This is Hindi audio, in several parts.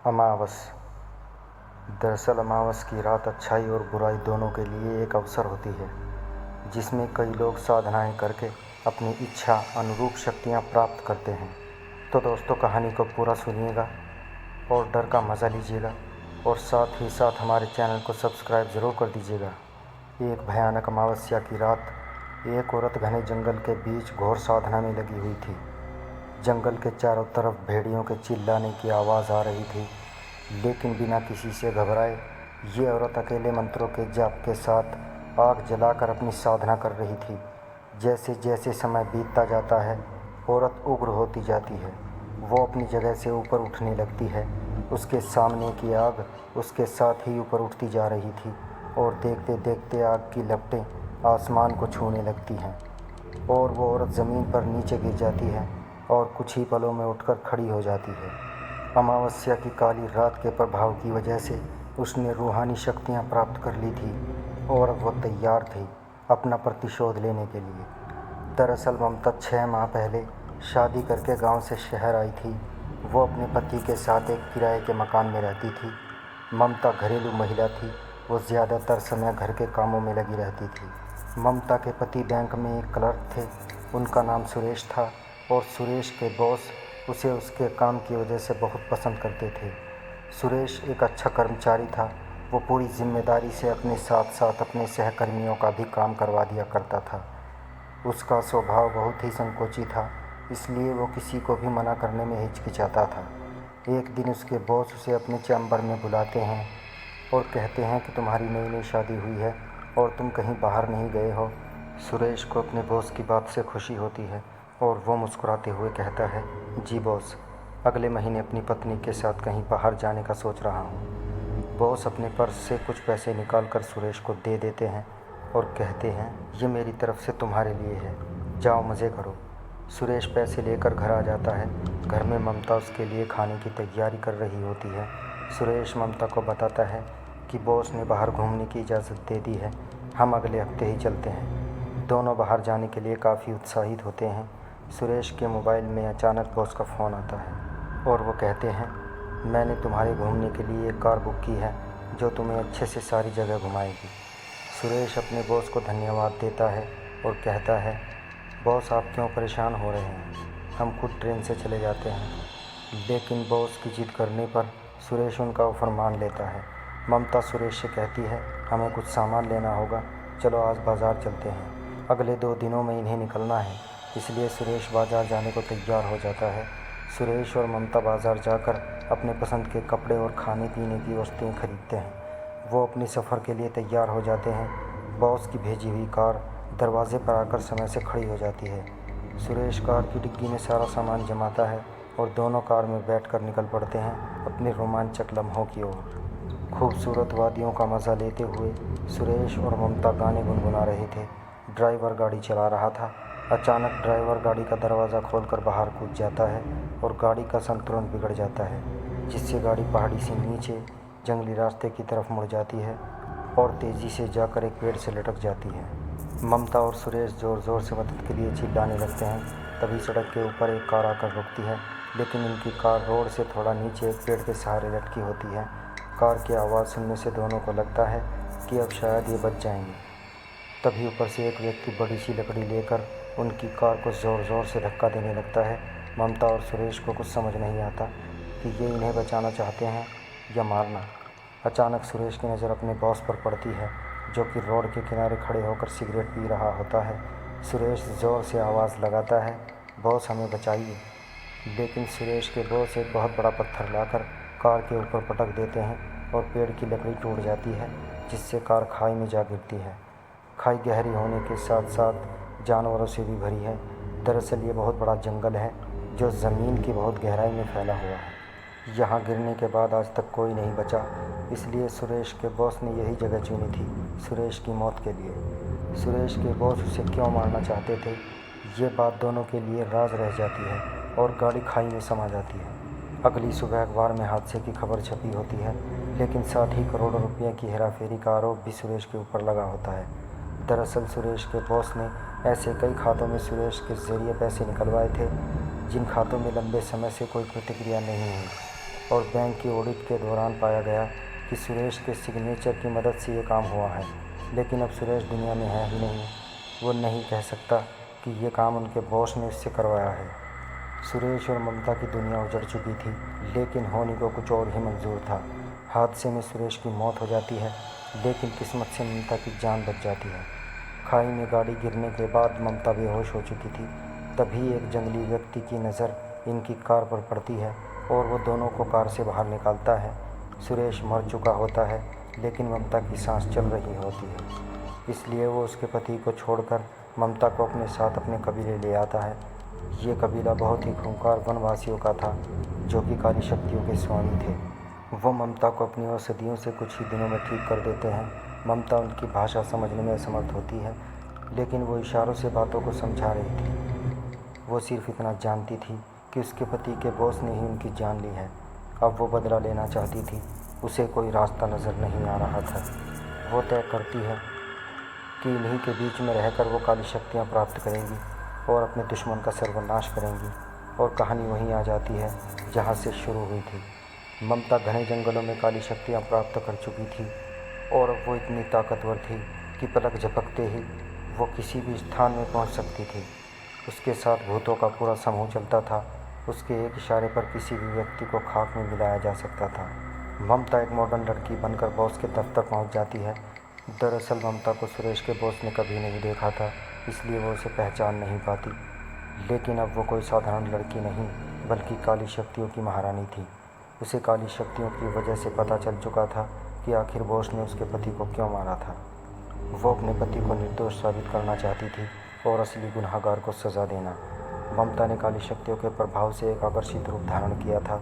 अमावस। दरअसल अमावस की रात अच्छाई और बुराई दोनों के लिए एक अवसर होती है, जिसमें कई लोग साधनाएं करके अपनी इच्छा अनुरूप शक्तियां प्राप्त करते हैं। तो दोस्तों, कहानी को पूरा सुनिएगा और डर का मज़ा लीजिएगा, और साथ ही साथ हमारे चैनल को सब्सक्राइब ज़रूर कर दीजिएगा। एक भयानक अमावस्या की रात एक औरत घने जंगल के बीच घोर साधना में लगी हुई थी। जंगल के चारों तरफ भेड़ियों के चिल्लाने की आवाज़ आ रही थी, लेकिन बिना किसी से घबराए ये औरत अकेले मंत्रों के जाप के साथ आग जलाकर अपनी साधना कर रही थी। जैसे जैसे समय बीतता जाता है, औरत उग्र होती जाती है। वो अपनी जगह से ऊपर उठने लगती है। उसके सामने की आग उसके साथ ही ऊपर उठती जा रही थी, और देखते देखते आग की लपटें आसमान को छूने लगती हैं, और वो औरत ज़मीन पर नीचे गिर जाती है और कुछ ही पलों में उठकर खड़ी हो जाती है। अमावस्या की काली रात के प्रभाव की वजह से उसने रूहानी शक्तियाँ प्राप्त कर ली थी, और अब वो तैयार थी अपना प्रतिशोध लेने के लिए। दरअसल ममता 6 माह पहले शादी करके गांव से शहर आई थी। वो अपने पति के साथ एक किराए के मकान में रहती थी। ममता घरेलू महिला थी। वो ज़्यादातर समय घर के कामों में लगी रहती थी। ममता के पति बैंक में एक क्लर्क थे। उनका नाम सुरेश था, और सुरेश के बॉस उसे उसके काम की वजह से बहुत पसंद करते थे। सुरेश एक अच्छा कर्मचारी था। वो पूरी जिम्मेदारी से अपने साथ साथ अपने सहकर्मियों का भी काम करवा दिया करता था। उसका स्वभाव बहुत ही संकोची था, इसलिए वो किसी को भी मना करने में हिचकिचाता था। एक दिन उसके बॉस उसे अपने चैम्बर में बुलाते हैं और कहते हैं कि तुम्हारी नई नई शादी हुई है और तुम कहीं बाहर नहीं गए हो। सुरेश को अपने बॉस की बात से खुशी होती है, और वो मुस्कुराते हुए कहता है, जी बॉस, अगले महीने अपनी पत्नी के साथ कहीं बाहर जाने का सोच रहा हूँ। बॉस अपने पर्स से कुछ पैसे निकाल कर सुरेश को दे देते हैं और कहते हैं, ये मेरी तरफ से तुम्हारे लिए है, जाओ मज़े करो। सुरेश पैसे लेकर घर आ जाता है। घर में ममता उसके लिए खाने की तैयारी कर रही होती है। सुरेश ममता को बताता है कि बॉस ने बाहर घूमने की इजाज़त दे दी है, हम अगले हफ्ते ही चलते हैं। दोनों बाहर जाने के लिए काफ़ी उत्साहित होते हैं। सुरेश के मोबाइल में अचानक बॉस का फ़ोन आता है, और वो कहते हैं, मैंने तुम्हारे घूमने के लिए एक कार बुक की है जो तुम्हें अच्छे से सारी जगह घुमाएगी। सुरेश अपने बॉस को धन्यवाद देता है और कहता है, बॉस आप क्यों परेशान हो रहे हैं, हम खुद ट्रेन से चले जाते हैं। लेकिन बॉस की जिद करने पर सुरेश उनका ऑफ़र मान लेता है। ममता सुरेश से कहती है, हमें कुछ सामान लेना होगा, चलो आज बाज़ार चलते हैं। अगले 2 दिनों में इन्हें निकलना है, इसलिए सुरेश बाज़ार जाने को तैयार हो जाता है। सुरेश और ममता बाज़ार जाकर अपने पसंद के कपड़े और खाने पीने की वस्तुएं खरीदते हैं। वो अपने सफ़र के लिए तैयार हो जाते हैं। बॉस की भेजी हुई कार दरवाजे पर आकर समय से खड़ी हो जाती है। सुरेश कार की डिग्गी में सारा सामान जमाता है, और दोनों कार में बैठकर निकल पड़ते हैं अपने रोमांचक लम्हों की ओर। खूबसूरत वादियों का मज़ा लेते हुए सुरेश और ममता गाने गुनगुना रहे थे। ड्राइवर गाड़ी चला रहा था। अचानक ड्राइवर गाड़ी का दरवाज़ा खोलकर बाहर कूद जाता है, और गाड़ी का संतुलन बिगड़ जाता है, जिससे गाड़ी पहाड़ी से नीचे जंगली रास्ते की तरफ मुड़ जाती है और तेज़ी से जाकर एक पेड़ से लटक जाती है। ममता और सुरेश ज़ोर ज़ोर से मदद के लिए चिल्लाने लगते हैं। तभी सड़क के ऊपर एक कार आकर रुकती है, लेकिन उनकी कार रोड से थोड़ा नीचे एक पेड़ के सहारे लटकी होती है। कार की आवाज़ सुनने से दोनों को लगता है कि अब शायद ये बच जाएंगे। तभी ऊपर से एक व्यक्ति बड़ी सी लकड़ी लेकर उनकी कार को ज़ोर ज़ोर से धक्का देने लगता है। ममता और सुरेश को कुछ समझ नहीं आता कि ये इन्हें बचाना चाहते हैं या मारना। अचानक सुरेश की नज़र अपने बॉस पर पड़ती है, जो कि रोड के किनारे खड़े होकर सिगरेट पी रहा होता है। सुरेश ज़ोर से आवाज़ लगाता है, बॉस हमें बचाइए। लेकिन सुरेश के बॉस एक बहुत बड़ा पत्थर लाकर कार के ऊपर पटक देते हैं, और पेड़ की लकड़ी टूट जाती है, जिससे कार खाई में जा गिरती है। खाई गहरी होने के साथ साथ जानवरों से भी भरी है। दरअसल ये बहुत बड़ा जंगल है, जो ज़मीन की बहुत गहराई में फैला हुआ है। यहाँ गिरने के बाद आज तक कोई नहीं बचा, इसलिए सुरेश के बॉस ने यही जगह चुनी थी सुरेश की मौत के लिए। सुरेश के बॉस उसे क्यों मारना चाहते थे, ये बात दोनों के लिए राज रह जाती है, और गाड़ी खाई में समा जाती है। अगली सुबह अखबार में हादसे की खबर छपी होती है, लेकिन साथ ही करोड़ों रुपये की हेराफेरी का आरोप भी सुरेश के ऊपर लगा होता है। दरअसल सुरेश के बॉस ने ऐसे कई खातों में सुरेश के ज़रिए पैसे निकलवाए थे, जिन खातों में लंबे समय से कोई प्रतिक्रिया नहीं हुई। और बैंक की ऑडिट के दौरान पाया गया कि सुरेश के सिग्नेचर की मदद से ये काम हुआ है। लेकिन अब सुरेश दुनिया में है ही नहीं। वो नहीं कह सकता कि ये काम उनके बॉस ने उससे करवाया है। सुरेश और ममता की दुनिया उजड़ चुकी थी, लेकिन होनी को कुछ और ही मंजूर था। हादसे में सुरेश की मौत हो जाती है, लेकिन किस्मत से ममता की जान बच जाती है। खाई में गाड़ी गिरने के बाद ममता बेहोश हो चुकी थी। तभी एक जंगली व्यक्ति की नज़र इनकी कार पर पड़ती है और वो दोनों को कार से बाहर निकालता है। सुरेश मर चुका होता है, लेकिन ममता की सांस चल रही होती है। इसलिए वो उसके पति को छोड़कर ममता को अपने साथ अपने कबीले ले आता है। ये कबीला बहुत ही खूंखार वनवासियों का था, जो कि काली शक्तियों के स्वामी थे। वो ममता को अपनी औषधियों से कुछ ही दिनों में ठीक कर देते हैं। ममता उनकी भाषा समझने में असमर्थ होती है, लेकिन वो इशारों से बातों को समझा रही थी। वो सिर्फ इतना जानती थी कि उसके पति के बॉस ने ही उनकी जान ली है। अब वो बदला लेना चाहती थी। उसे कोई रास्ता नज़र नहीं आ रहा था। वो तय करती है कि इन्हीं के बीच में रहकर वो काली शक्तियाँ प्राप्त करेंगी और अपने दुश्मन का सर्वनाश करेंगी। और कहानी वहीं आ जाती है जहाँ से शुरू हुई थी। ममता घने जंगलों में काली शक्तियाँ प्राप्त कर चुकी थी और अब वो इतनी ताकतवर थी कि पलक झपकते ही वो किसी भी स्थान में पहुँच सकती थी। उसके साथ भूतों का पूरा समूह चलता था। उसके एक इशारे पर किसी भी व्यक्ति को खाक में मिलाया जा सकता था। ममता एक मॉडर्न लड़की बनकर बॉस के दफ्तर पहुँच जाती है। दरअसल ममता को सुरेश के बॉस ने कभी नहीं देखा था, इसलिए वो उसे पहचान नहीं पाती। लेकिन अब वो कोई साधारण लड़की नहीं, बल्कि काली शक्तियों की महारानी थी। उसे काली शक्तियों की वजह से पता चल चुका था कि आखिर बॉस ने उसके पति को क्यों मारा था। वो अपने पति को निर्दोष साबित करना चाहती थी और असली गुनहगार को सज़ा देना। ममता ने काली शक्तियों के प्रभाव से एक आकर्षित रूप धारण किया था,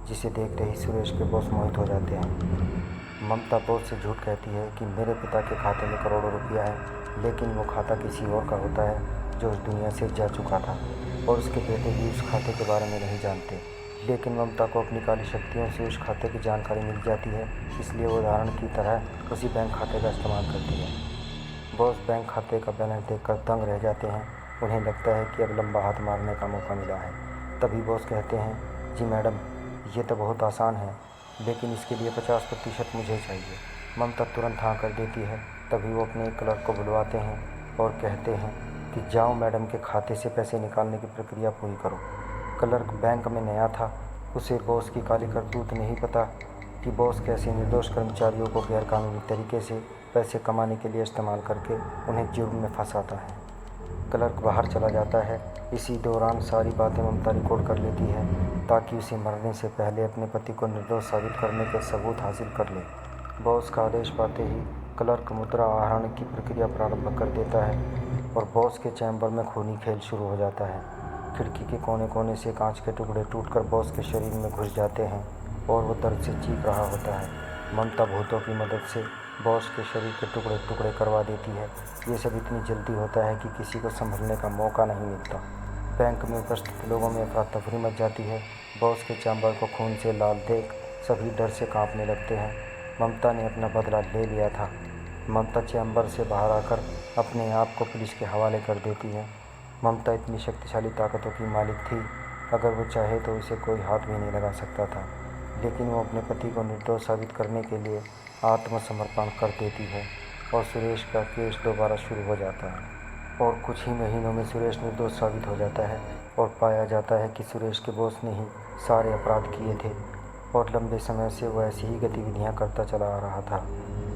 जिसे देखते ही सुरेश के बॉस मोहित हो जाते हैं। ममता बॉस से झूठ कहती है कि मेरे पिता के खाते में करोड़ों रुपया है, लेकिन वो खाता किसी और का होता है जो उस दुनिया से जा चुका था, और उसके बेटे भी उस खाते के बारे में नहीं जानते। लेकिन ममता को अपनी काली शक्तियों से उस खाते की जानकारी मिल जाती है, इसलिए वो उदाहरण की तरह उसी बैंक खाते का इस्तेमाल करती है। बॉस बैंक खाते का बैलेंस देखकर दंग रह जाते हैं। उन्हें लगता है कि अब लंबा हाथ मारने का मौका मिला है। तभी बॉस कहते हैं, जी मैडम, ये तो बहुत आसान है, लेकिन इसके लिए 50% मुझे चाहिए। ममता तुरंत हाँ कर देती है। तभी वो अपने एक क्लर्क को बुलवाते हैं और कहते हैं कि जाओ मैडम के खाते से पैसे निकालने की प्रक्रिया पूरी करो। क्लर्क बैंक में नया था। उसे बॉस की काली करतूत नहीं पता कि बॉस कैसे निर्दोष कर्मचारियों को गैरकानूनी तरीके से पैसे कमाने के लिए इस्तेमाल करके उन्हें जुर्म में फंसाता है। क्लर्क बाहर चला जाता है। इसी दौरान सारी बातें ममता रिकॉर्ड कर लेती है, ताकि उसे मरने से पहले अपने पति को निर्दोष साबित करने के सबूत हासिल कर ले। बॉस का आदेश पाते ही क्लर्क मुद्रा आहरण की प्रक्रिया प्रारंभ कर देता है और बॉस के चैम्बर में खूनी खेल शुरू हो जाता है। खिड़की के कोने कोने से कांच के टुकड़े टूटकर बॉस के शरीर में घुस जाते हैं और वो दर्द से चीख रहा होता है। ममता भूतों की मदद से बॉस के शरीर के टुकड़े टुकड़े करवा देती है। ये सब इतनी जल्दी होता है कि किसी को संभलने का मौका नहीं मिलता। बैंक में उपस्थित लोगों में अफरा तफरी मच जाती है। बॉस के चैम्बर को खून से लाल देख सभी डर से कांपने लगते हैं। ममता ने अपना बदला ले लिया था। ममता चैम्बर से बाहर आकर अपने आप को पुलिस के हवाले कर देती है। ममता इतनी शक्तिशाली ताकतों की मालिक थी, अगर वो चाहे तो इसे कोई हाथ भी नहीं लगा सकता था। लेकिन वो अपने पति को निर्दोष साबित करने के लिए आत्मसमर्पण कर देती है और सुरेश का केस दोबारा शुरू हो जाता है। और कुछ ही महीनों में सुरेश निर्दोष साबित हो जाता है और पाया जाता है कि सुरेश के बॉस ने ही सारे अपराध किए थे और लंबे समय से वो ऐसी ही गतिविधियां करता चला आ रहा था।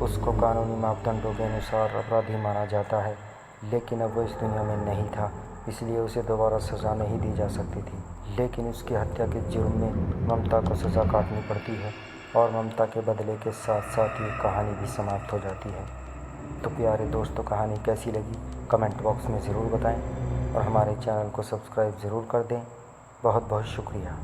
उसको कानूनी मापदंडों के अनुसार अपराधी माना जाता है, लेकिन अब वो इस दुनिया में नहीं था, इसलिए उसे दोबारा सज़ा नहीं दी जा सकती थी। लेकिन उसकी हत्या के जुर्म में ममता को सज़ा काटनी पड़ती है और ममता के बदले के साथ साथ ये कहानी भी समाप्त हो जाती है। तो प्यारे दोस्तों, कहानी कैसी लगी कमेंट बॉक्स में ज़रूर बताएं और हमारे चैनल को सब्सक्राइब ज़रूर कर दें। बहुत बहुत शुक्रिया।